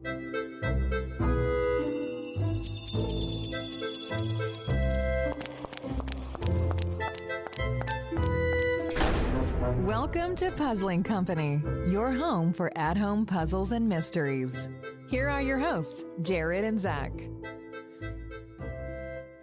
Welcome to Puzzling Company, your home for at-home puzzles and mysteries. Here are your hosts, Jared and Zach.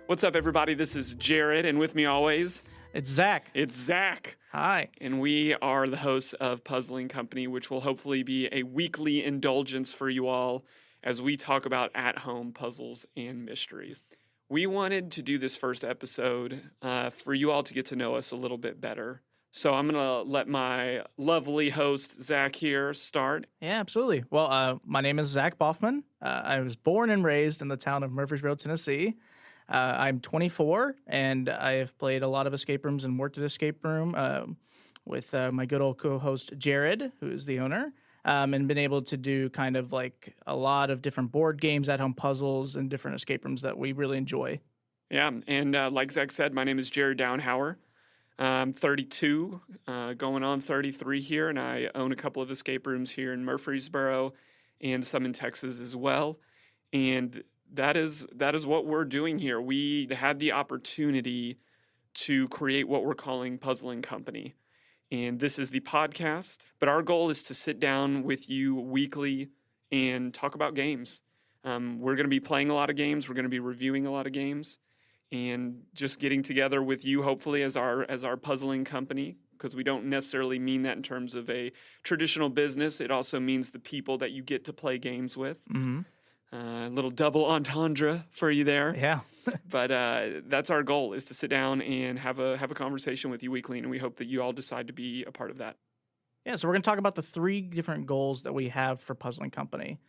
What's up, everybody? This is Jared, and with me always, It's Zach. it's Zach. Hi. And we are the hosts of Puzzling Company, which will hopefully be a weekly indulgence for you all as we talk about at-home puzzles and mysteries. We wanted to do this first episode for you all to get to know us a little bit better. So I'm going to let my lovely host, Zach, here start. Yeah, absolutely. Well, my name is Zach Boffman. I was born and raised in the town of Murfreesboro, Tennessee. I'm 24, and I have played a lot of escape rooms and worked at escape room with my good old co-host, Jared, who is the owner, and been able to do kind of like a lot of different board games, at-home puzzles, and different escape rooms that we really enjoy. Yeah, and like Zach said, my name is Jared Downhauer. I'm 32, going on 33 here, and I own a couple of escape rooms here in Murfreesboro and some in Texas as well. And that is what we're doing here. We had the opportunity to create what we're calling Puzzling Company. And this is the podcast, but our goal is to sit down with you weekly and talk about games. We're going to be playing a lot of games. We're going to be reviewing a lot of games. And just getting together with you, hopefully, as our puzzling company, because we don't necessarily mean that in terms of a traditional business. It also means the people that you get to play games with. Mm-hmm. A little double entendre for you there. Yeah. But that's our goal, is to sit down and have a conversation with you weekly, and we hope that you all decide to be a part of that. Yeah, so we're going to talk about the three different goals that we have for Puzzling Company.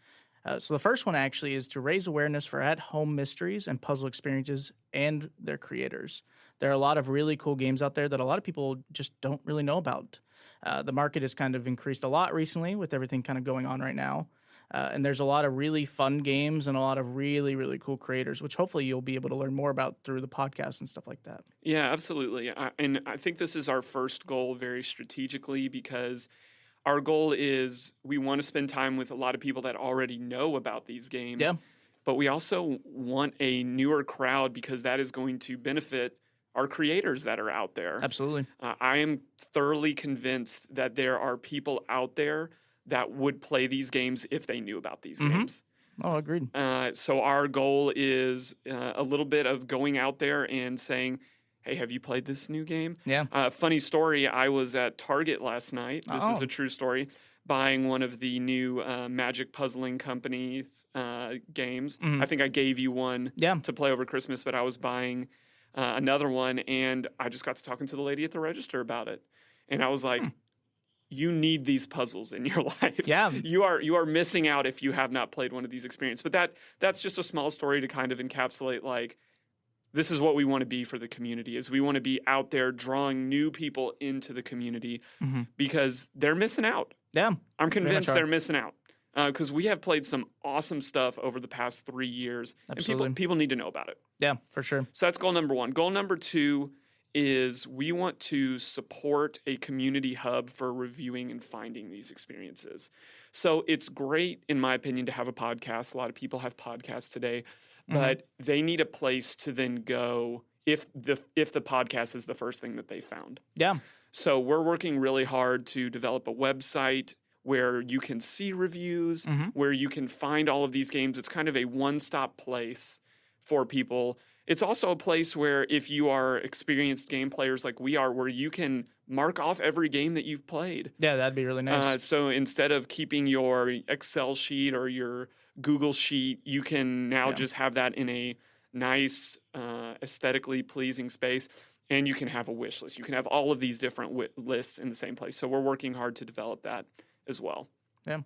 So the first one actually is to raise awareness for at-home mysteries and puzzle experiences and their creators. There are a lot of really cool games out there that a lot of people just don't really know about. The market has kind of increased a lot recently with everything kind of going on right now. And there's a lot of really fun games and a lot of really, really cool creators, which hopefully you'll be able to learn more about through the podcast and stuff like that. Yeah, absolutely. And I think this is our first goal very strategically, because our goal is we want to spend time with a lot of people that already know about these games. Yeah. But we also want a newer crowd, because that is going to benefit our creators that are out there. Absolutely. I am thoroughly convinced that there are people out there that would play these games if they knew about these games. Oh, agreed. So our goal is a little bit of going out there and saying, hey, have you played this new game? Yeah. Funny story, I was at Target last night. This is a true story. Buying one of the new Magic Puzzling Company's games. I think I gave you one to play over Christmas, but I was buying another one, and I just got to talking to the lady at the register about it. And I was like, you need these puzzles in your life. Yeah. You are missing out if you have not played one of these experiences. But that's just a small story to kind of encapsulate, like, this is what we want to be for the community, is we want to be out there drawing new people into the community because they're missing out. Yeah. I'm convinced they're missing out because we have played some awesome stuff over the past 3 years. Absolutely. And people need to know about it. Yeah, for sure. So that's goal number one. Goal number two is we want to support a community hub for reviewing and finding these experiences. So it's great, in my opinion, to have a podcast. A lot of people have podcasts today, but they need a place to then go if the podcast is the first thing that they found. Yeah. So we're working really hard to develop a website where you can see reviews, where you can find all of these games. It's kind of a one-stop place for people. It's also a place where, if you are experienced game players like we are, where you can mark off every game that you've played. Yeah, that'd be really nice. So instead of keeping your Excel sheet or your Google sheet, you can now just have that in a nice, aesthetically pleasing space. And you can have a wish list. You can have all of these different lists in the same place. So we're working hard to develop that as well. Yeah.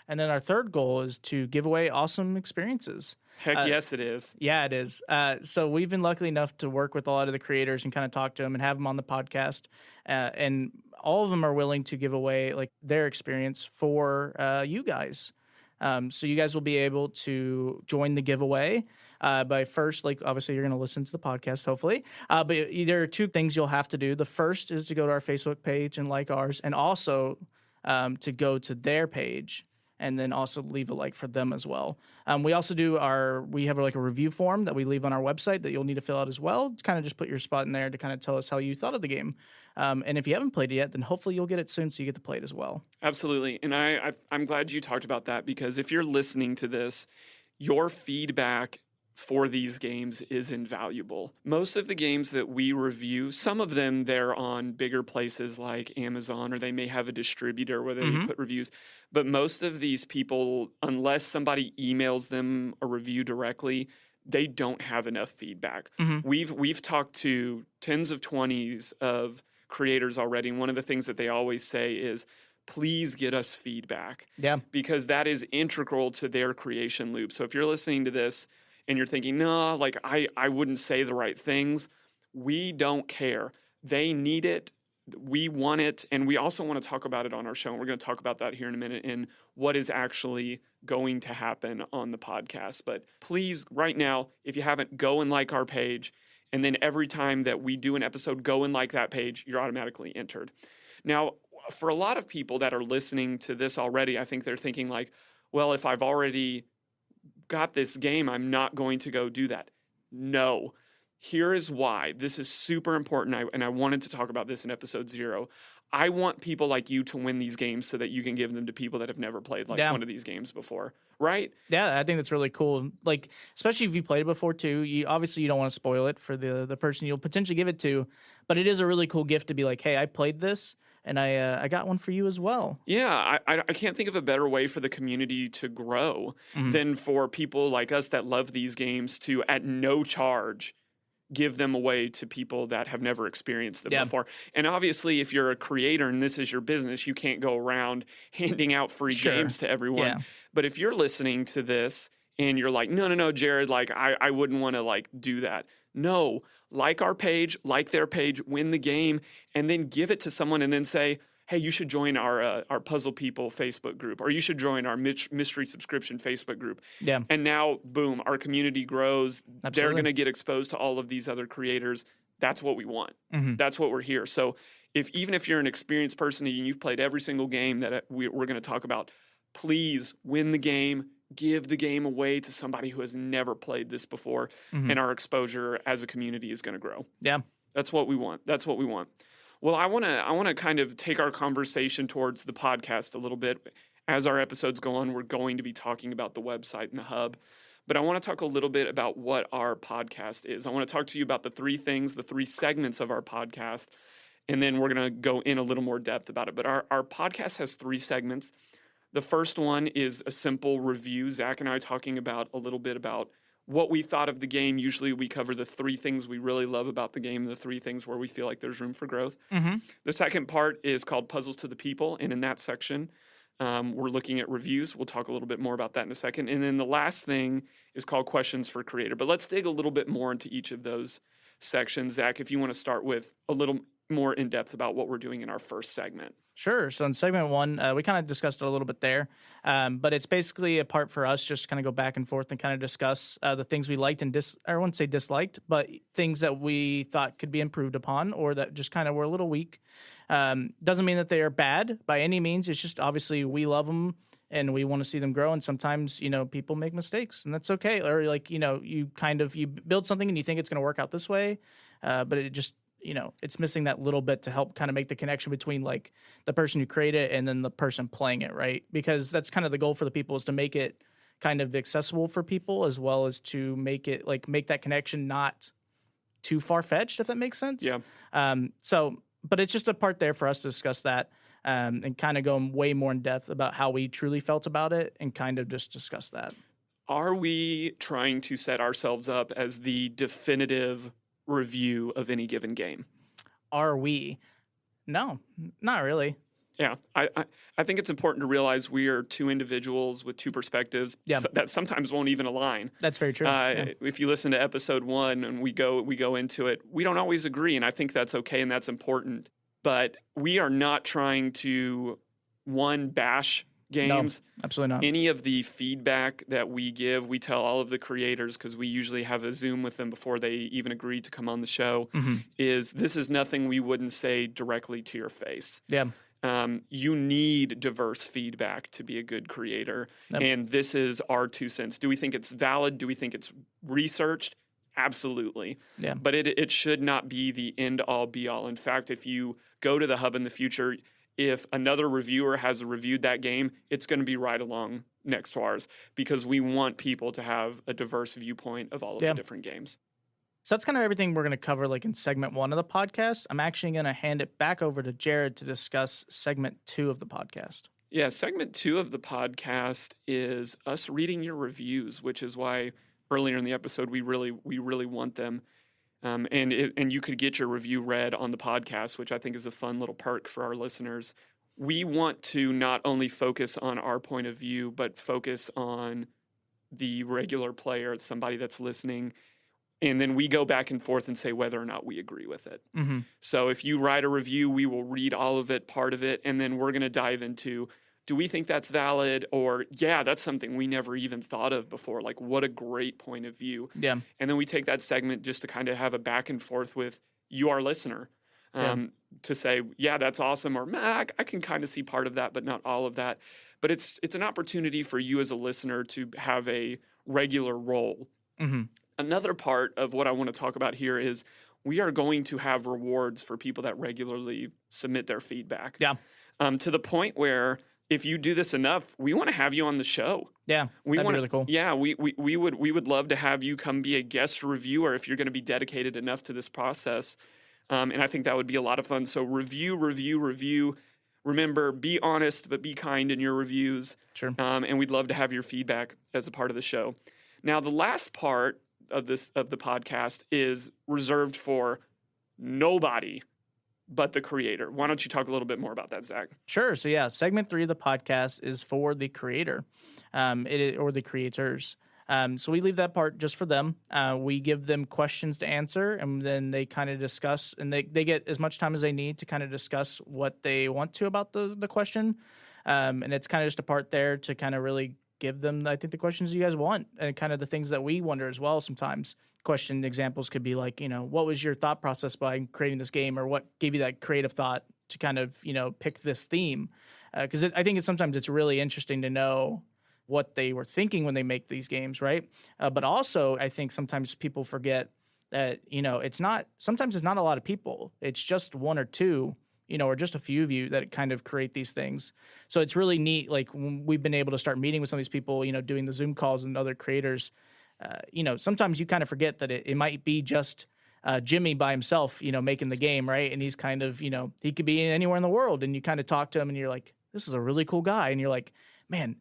And then our third goal is to give away awesome experiences. Heck yes, it is. Yeah, it is. So we've been lucky enough to work with a lot of the creators and kind of talk to them and have them on the podcast. And all of them are willing to give away like their experience for you guys. So you guys will be able to join the giveaway by first, like obviously you're going to listen to the podcast, hopefully. But there are two things you'll have to do. The first is to go to our Facebook page and like ours, and also to go to their page and then also leave a like for them as well. We also we have like a review form that we leave on our website that you'll need to fill out as well. Kind of just put your spot in there to kind of tell us how you thought of the game. And if you haven't played it yet, then hopefully you'll get it soon so you get to play it as well. Absolutely. And I'm glad you talked about that, because if you're listening to this, your feedback for these games is invaluable. Most of the games that we review, some of them they're on bigger places like Amazon, or they may have a distributor where they put reviews. But most of these people, unless somebody emails them a review directly, they don't have enough feedback. We've talked to tens of 20s of creators already, and one of the things that they always say is, please get us feedback. Yeah. Because that is integral to their creation loop. So if you're listening to this and you're thinking, no, like I wouldn't say the right things, we don't care. They need it. We want it. And we also want to talk about it on our show. And we're going to talk about that here in a minute and what is actually going to happen on the podcast. But please, right now, if you haven't, go and like our page. And then every time that we do an episode, go and like that page. You're automatically entered. Now, for a lot of people that are listening to this already, I think they're thinking like, well, if I've already got this game, I'm not going to go do that. No. Here is why. This is super important, and I wanted to talk about this in episode 0. I want people like you to win these games so that you can give them to people that have never played one of these games before, right? Yeah, I think that's really cool. Like, especially if you played it before too. You obviously don't want to spoil it for the person you'll potentially give it to, but it is a really cool gift to be like, hey, I played this, and I got one for you as well. Yeah, I can't think of a better way for the community to grow than for people like us that love these games to, at no charge, give them away to people that have never experienced them before. And obviously, if you're a creator and this is your business, you can't go around handing out free games to everyone. Yeah. But if you're listening to this and you're like, no, Jared, like I wouldn't want to like do that. No, like our page, like their page, win the game, and then give it to someone and then say, hey, you should join our Puzzle People Facebook group, or you should join our mystery subscription Facebook group. Yeah. And now, boom, our community grows. Absolutely. They're going to get exposed to all of these other creators. That's what we want. That's what we're here. So even if you're an experienced person and you've played every single game that we're going to talk about, please win the game. Give the game away to somebody who has never played this before, and our exposure as a community is going to grow. Yeah. That's what we want. That's what we want. Well, I want to kind of take our conversation towards the podcast a little bit. As our episodes go on, we're going to be talking about the website and the hub. But I want to talk a little bit about what our podcast is. I want to talk to you about the 3 things, the 3 segments of our podcast, and then we're going to go in a little more depth about it. But our podcast has 3 segments. The first one is a simple review. Zach and I talking about a little bit about what we thought of the game. Usually we cover the 3 things we really love about the game, and the 3 things where we feel like there's room for growth. The second part is called Puzzles to the People, and in that section, we're looking at reviews. We'll talk a little bit more about that in a second. And then the last thing is called Questions for Creator. But let's dig a little bit more into each of those sections. Zach, if you want to start with a little more in depth about what we're doing in our first segment. Sure. So in segment 1, we kind of discussed it a little bit there, but it's basically a part for us just to kind of go back and forth and kind of discuss the things we liked and I wouldn't say disliked, but things that we thought could be improved upon or that just kind of were a little weak. Doesn't mean that they are bad by any means. It's just obviously we love them and we want to see them grow. And sometimes, people make mistakes and that's okay. Or like, you build something and you think it's going to work out this way, but it just, it's missing that little bit to help kind of make the connection between like the person who created it and then the person playing it, right? Because that's kind of the goal for the people is to make it kind of accessible for people as well as to make it like make that connection not too far-fetched, if that makes sense. Yeah. But it's just a part there for us to discuss that and kind of go way more in depth about how we truly felt about it and kind of just discuss that. Are we trying to set ourselves up as the definitive review of any given game? Are we? No, not really. Yeah, I think it's important to realize we are 2 individuals with 2 perspectives that sometimes won't even align. That's very true. If you listen to episode 1 and we go into it, we don't always agree, and I think that's okay and that's important. But we are not trying to bash games. No, absolutely not. Any of the feedback that we give, we tell all of the creators, because we usually have a Zoom with them before they even agree to come on the show, is this is nothing we wouldn't say directly to your face. Yeah. You need diverse feedback to be a good creator. Yep. And this is our 2 cents. Do we think it's valid? Do we think it's researched? Absolutely. Yeah. But it should not be the end all be all. In fact, if you go to the hub in the future, if another reviewer has reviewed that game, it's going to be right along next to ours, because we want people to have a diverse viewpoint of all of the different games. So that's kind of everything we're going to cover like in segment 1 of the podcast. I'm actually going to hand it back over to Jared to discuss segment 2 of the podcast. Yeah, segment 2 of the podcast is us reading your reviews, which is why earlier in the episode we really want them. And you could get your review read on the podcast, which I think is a fun little perk for our listeners. We want to not only focus on our point of view, but focus on the regular player, somebody that's listening. And then we go back and forth and say whether or not we agree with it. Mm-hmm. So if you write a review, we will read all of it, part of it, and then we're going to dive into, do we think that's valid? Or, yeah, that's something we never even thought of before. Like, what a great point of view. Yeah. And then we take that segment just to kind of have a back and forth with you, our listener, to say, yeah, that's awesome. Or, I can kind of see part of that, but not all of that. But it's an opportunity for you as a listener to have a regular role. Mm-hmm. Another part of what I want to talk about here is we are going to have rewards for people that regularly submit their feedback. Yeah. To the point where if you do this enough, we want to have you on the show. Yeah, that'd be really cool. Yeah, we would love to have you come be a guest reviewer if you're going to be dedicated enough to this process. And I think that would be a lot of fun. So review. Remember, be honest, but be kind in your reviews. Sure. And we'd love to have your feedback as a part of the show. Now, the last part of the podcast is reserved for nobody but the creator. Why don't you talk a little bit more about that, Zach? Sure. So yeah, segment 3 of the podcast is for the creator, or the creators. So we leave that part just for them. We give them questions to answer, and then they kind of discuss, and they get as much time as they need to kind of discuss what they want to about the question. And it's kind of just a part there to kind of really give them, I think, the questions you guys want, and kind of the things that we wonder as well sometimes. Question examples could be like, what was your thought process by creating this game, or what gave you that creative thought to kind of, pick this theme? Because I think sometimes it's really interesting to know what they were thinking when they make these games, right? But also, I think sometimes people forget that, sometimes it's not a lot of people. It's just one or two, or just a few of you that kind of create these things. So it's really neat. Like, when we've been able to start meeting with some of these people, doing the Zoom calls and other creators. Sometimes you kind of forget that it might be just Jimmy by himself, making the game, right? And he's kind of, he could be anywhere in the world, and you kind of talk to him and you're like, this is a really cool guy. And you're like, man,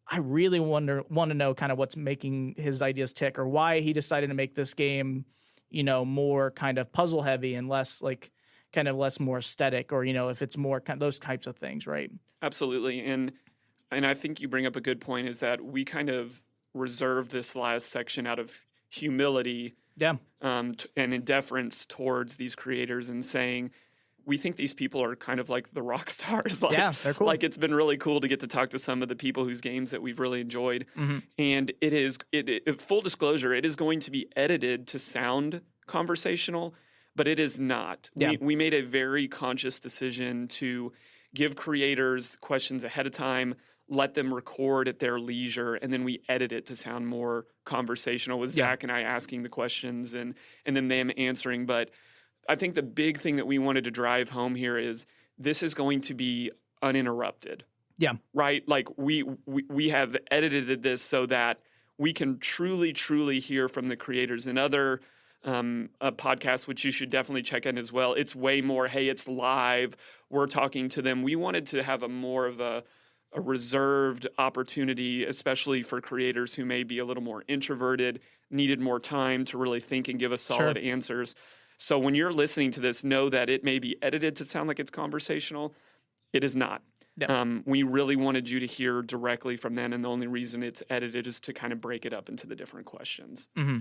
I really want to know kind of what's making his ideas tick, or why he decided to make this game, more kind of puzzle heavy and less like kind of less more aesthetic, or, if it's more kind of those types of things, right? Absolutely. And I think you bring up a good point, is that we kind of reserve this last section out of humility, and in deference towards these creators, and saying, we think these people are kind of like the rock stars. They're cool. Like, it's been really cool to get to talk to some of the people whose games that we've really enjoyed. Mm-hmm. And it full disclosure, it is going to be edited to sound conversational, but it is not. Yeah. We made a very conscious decision to give creators questions ahead of time, let them record at their leisure, and then we edit it to sound more conversational, with Zach and I asking the questions and then them answering. But I think the big thing that we wanted to drive home here is this is going to be uninterrupted. Yeah. Right? Like, we have edited this so that we can truly hear from the creators. And other podcasts, which you should definitely check in as well, it's way more, hey, it's live, we're talking to them. We wanted to have a more of a reserved opportunity, especially for creators who may be a little more introverted, needed more time to really think and give us solid answers. So when you're listening to this, know that it may be edited to sound like it's conversational. It is not. Yeah. We really wanted you to hear directly from them, and the only reason it's edited is to kind of break it up into the different questions. Mm-hmm.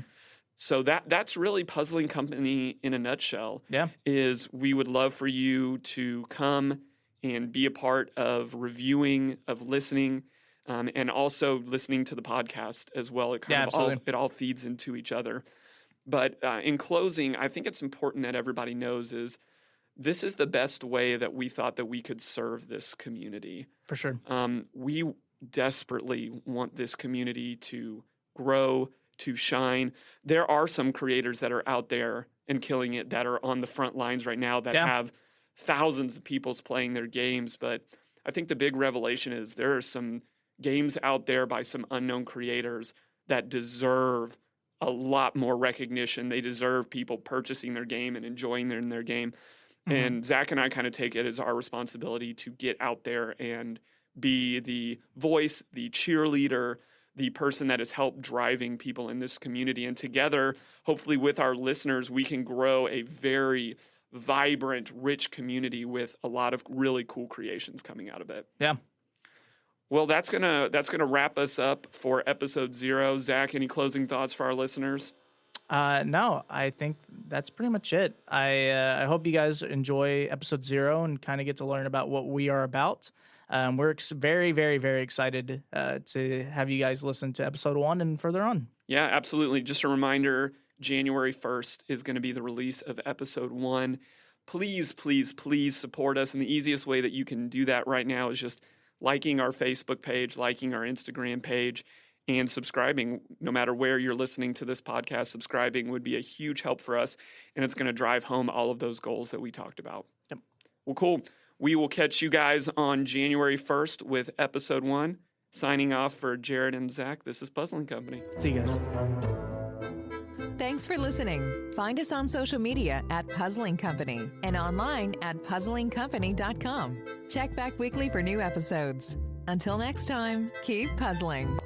So that's really Puzzling Company in a nutshell. Yeah. Is we would love for you to come and be a part of reviewing, of listening, and also listening to the podcast as well. It kind of it all feeds into each other. But in closing, I think it's important that everybody knows is this is the best way that we thought that we could serve this community. For sure. We desperately want this community to grow, to shine. There are some creators that are out there and killing it, that are on the front lines right now, that have thousands of people playing their games. But I think the big revelation is there are some games out there by some unknown creators that deserve a lot more recognition. They deserve people purchasing their game and enjoying their game. And Zach and I kind of take it as our responsibility to get out there and be the voice, the cheerleader, the person that has helped driving people in this community. And together, hopefully with our listeners, we can grow a very vibrant, rich community with a lot of really cool creations coming out of it. Yeah. Well, that's gonna wrap us up for episode 0. Zach, any closing thoughts for our listeners? No, I think that's pretty much it. I hope you guys enjoy episode 0 and kind of get to learn about what we are about. We're very, very, very excited to have you guys listen to episode 1 and further on. Yeah, absolutely. Just a reminder, January 1st is going to be the release of episode 1. Please, please, please support us. And the easiest way that you can do that right now is just liking our Facebook page, liking our Instagram page, and subscribing. No matter where you're listening to this podcast, subscribing would be a huge help for us, and it's going to drive home all of those goals that we talked about. Yep. Well, cool. We will catch you guys on January 1st with episode 1. Signing off for Jared and Zach, this is Puzzling Company. See you guys. Thanks for listening. Find us on social media at Puzzling Company and online at puzzlingcompany.com. Check back weekly for new episodes. Until next time, keep puzzling.